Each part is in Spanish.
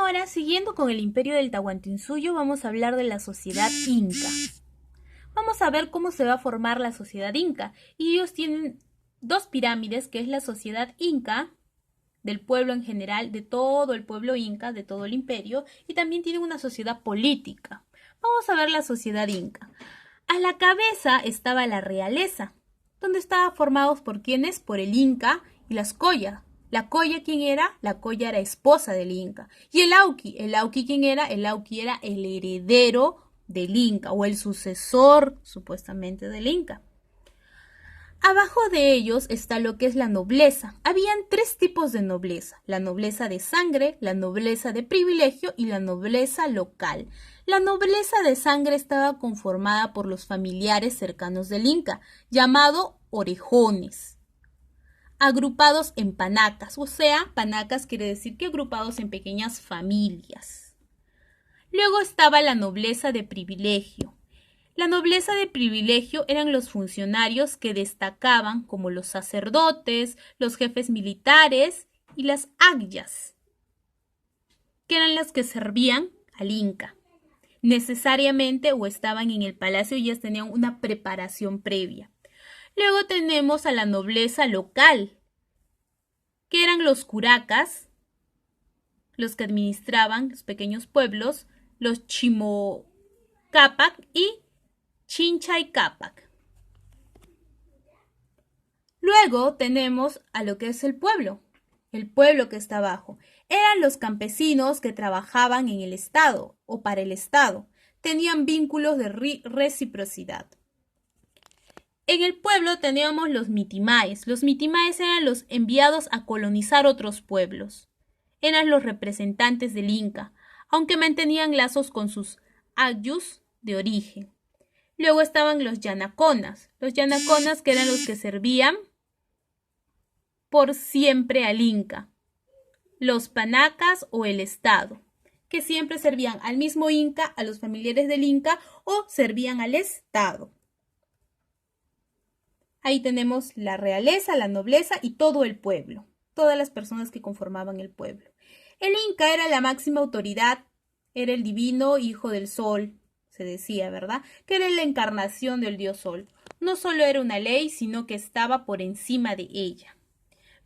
Ahora, siguiendo con el imperio del Tahuantinsuyo, vamos a hablar de la sociedad inca. Vamos a ver cómo se va a formar la sociedad inca. Y ellos tienen dos pirámides, que es la sociedad inca, del pueblo en general, de todo el pueblo inca, de todo el imperio, y también tienen una sociedad política. Vamos a ver la sociedad inca. A la cabeza estaba la realeza, donde estaba formados por quienes, por el inca y las collas. La colla, ¿quién era? La colla era esposa del inca. Y el auqui, ¿quién era? El auqui era el heredero del inca o el sucesor, supuestamente, del inca. Abajo de ellos está lo que es la nobleza. Habían tres tipos de nobleza: la nobleza de sangre, la nobleza de privilegio y la nobleza local. La nobleza de sangre estaba conformada por los familiares cercanos del inca, llamado orejones, agrupados en panacas, o sea, panacas quiere decir que agrupados en pequeñas familias. Luego estaba la nobleza de privilegio. La nobleza de privilegio eran los funcionarios que destacaban, como los sacerdotes, los jefes militares y las agyas, que eran las que servían al inca. Necesariamente o estaban en el palacio y ya tenían una preparación previa. Luego tenemos a la nobleza local, que eran los curacas, los que administraban los pequeños pueblos, los chimocapac y Chinchay Capac. Luego tenemos a lo que es el pueblo que está abajo. Eran los campesinos que trabajaban en el Estado o para el Estado. Tenían vínculos de reciprocidad. En el pueblo teníamos los mitimaes. Los mitimaes eran los enviados a colonizar otros pueblos. Eran los representantes del Inca, aunque mantenían lazos con sus ayllus de origen. Luego estaban los yanaconas que eran los que servían por siempre al Inca. Los panacas o el Estado, que siempre servían al mismo Inca, a los familiares del Inca o servían al Estado. Ahí tenemos la realeza, la nobleza y todo el pueblo, todas las personas que conformaban el pueblo. El Inca era la máxima autoridad, era el divino hijo del sol, se decía, ¿verdad? Que era la encarnación del dios sol. No solo era una ley, sino que estaba por encima de ella.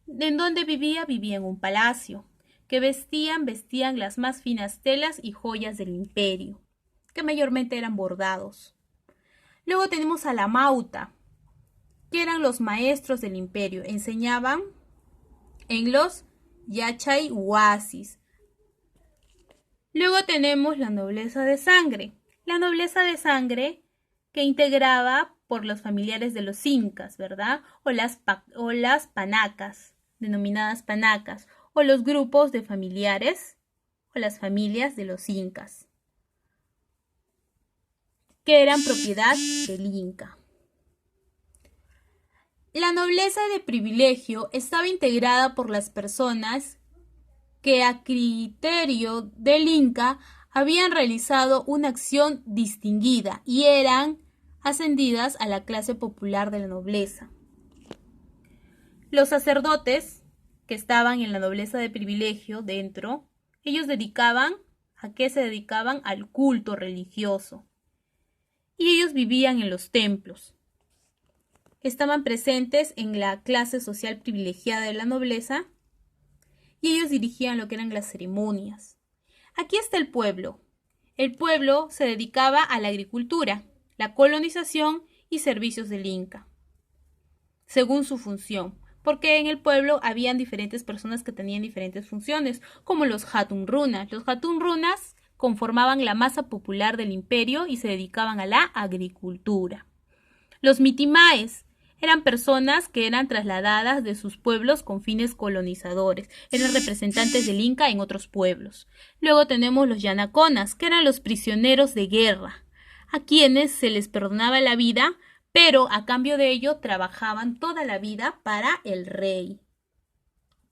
¿En dónde vivía? Vivía en un palacio. Que vestían las más finas telas y joyas del imperio, que mayormente eran bordados. Luego tenemos a la mauta, que eran los maestros del imperio. Enseñaban en los yachay huasis. Luego tenemos la nobleza de sangre. La nobleza de sangre que integraba por los familiares de los incas, ¿verdad? O las panacas, denominadas panacas, o los grupos de familiares o las familias de los incas, que eran propiedad del inca. La nobleza de privilegio estaba integrada por las personas que a criterio del Inca habían realizado una acción distinguida y eran ascendidas a la clase popular de la nobleza. Los sacerdotes que estaban en la nobleza de privilegio dentro, ellos ¿a qué se dedicaban? Al culto religioso. Y ellos vivían en los templos. Estaban presentes en la clase social privilegiada de la nobleza y ellos dirigían lo que eran las ceremonias. Aquí está el pueblo. El pueblo se dedicaba a la agricultura, la colonización y servicios del Inca, según su función, porque en el pueblo habían diferentes personas que tenían diferentes funciones, como los hatun runas. Los hatun runas conformaban la masa popular del imperio y se dedicaban a la agricultura. Los mitimaes eran personas que eran trasladadas de sus pueblos con fines colonizadores. Eran representantes del Inca en otros pueblos. Luego tenemos los yanaconas, que eran los prisioneros de guerra, a quienes se les perdonaba la vida, pero a cambio de ello trabajaban toda la vida para el rey.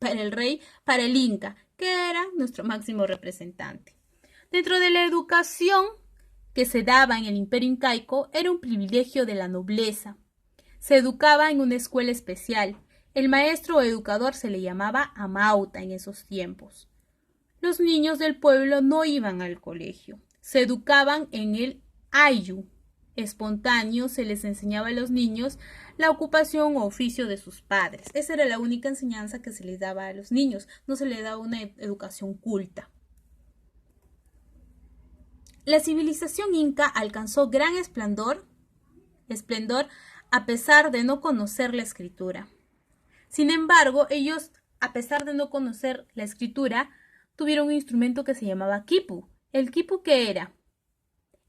Para el Inca, que era nuestro máximo representante. Dentro de la educación que se daba en el imperio incaico, era un privilegio de la nobleza. Se educaba en una escuela especial. El maestro o educador se le llamaba amauta en esos tiempos. Los niños del pueblo no iban al colegio, se educaban en el ayu espontáneo, se les enseñaba a los niños la ocupación o oficio de sus padres. Esa era la única enseñanza que se les daba a los niños, no se les daba una educación culta. La civilización inca alcanzó gran esplendor a pesar de no conocer la escritura. Sin embargo, ellos, a pesar de no conocer la escritura, tuvieron un instrumento que se llamaba quipu. ¿El quipu qué era?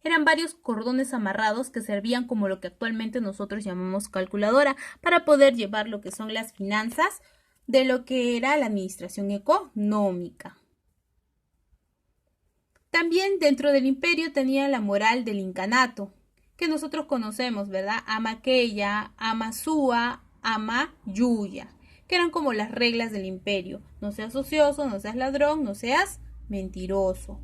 Eran varios cordones amarrados que servían como lo que actualmente nosotros llamamos calculadora para poder llevar lo que son las finanzas de lo que era la administración económica. También dentro del imperio tenía la moral del incanato, que nosotros conocemos, ¿verdad? Amaqueya, Amasúa, Amayuya, que eran como las reglas del imperio. No seas ocioso, no seas ladrón, no seas mentiroso.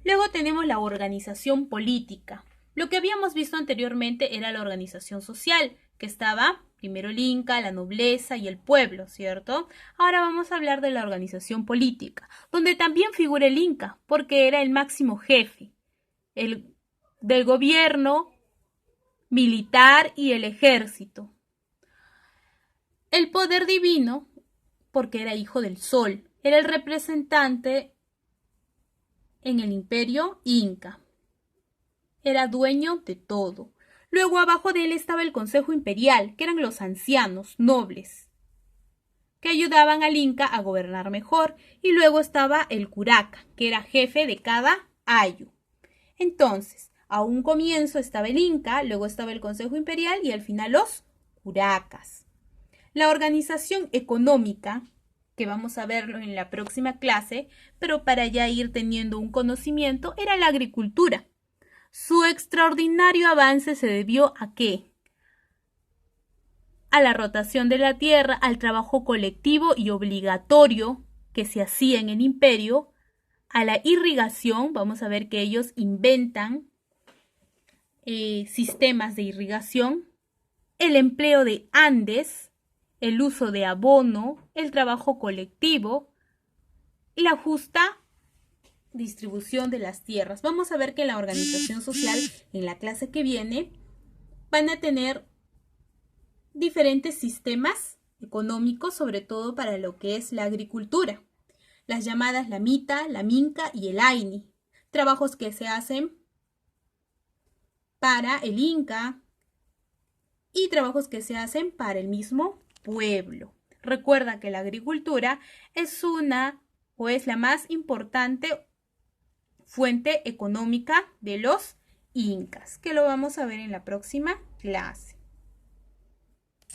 Luego tenemos la organización política. Lo que habíamos visto anteriormente era la organización social, que estaba primero el Inca, la nobleza y el pueblo, ¿cierto? Ahora vamos a hablar de la organización política, donde también figura el Inca, porque era el máximo jefe del gobierno militar y el ejército. El poder divino, porque era hijo del sol, era el representante en el imperio Inca. Era dueño de todo. Luego abajo de él estaba el Consejo Imperial, que eran los ancianos, nobles, que ayudaban al Inca a gobernar mejor. Y luego estaba el curaca, que era jefe de cada ayu. Entonces, a un comienzo estaba el Inca, luego estaba el Consejo Imperial y al final los curacas. La organización económica, que vamos a verlo en la próxima clase, pero para ya ir teniendo un conocimiento, era la agricultura. Su extraordinario avance se debió ¿a qué? A la rotación de la tierra, al trabajo colectivo y obligatorio que se hacía en el imperio, a la irrigación. Vamos a ver que ellos inventan sistemas de irrigación, el empleo de andes, el uso de abono, el trabajo colectivo y la justa distribución de las tierras. Vamos a ver que en la organización social, en la clase que viene, van a tener diferentes sistemas económicos, sobre todo para lo que es la agricultura. Las llamadas la mita, la minca y el aini. Trabajos que se hacen para el Inca y trabajos que se hacen para el mismo pueblo. Recuerda que la agricultura es una o es la más importante fuente económica de los incas, que lo vamos a ver en la próxima clase.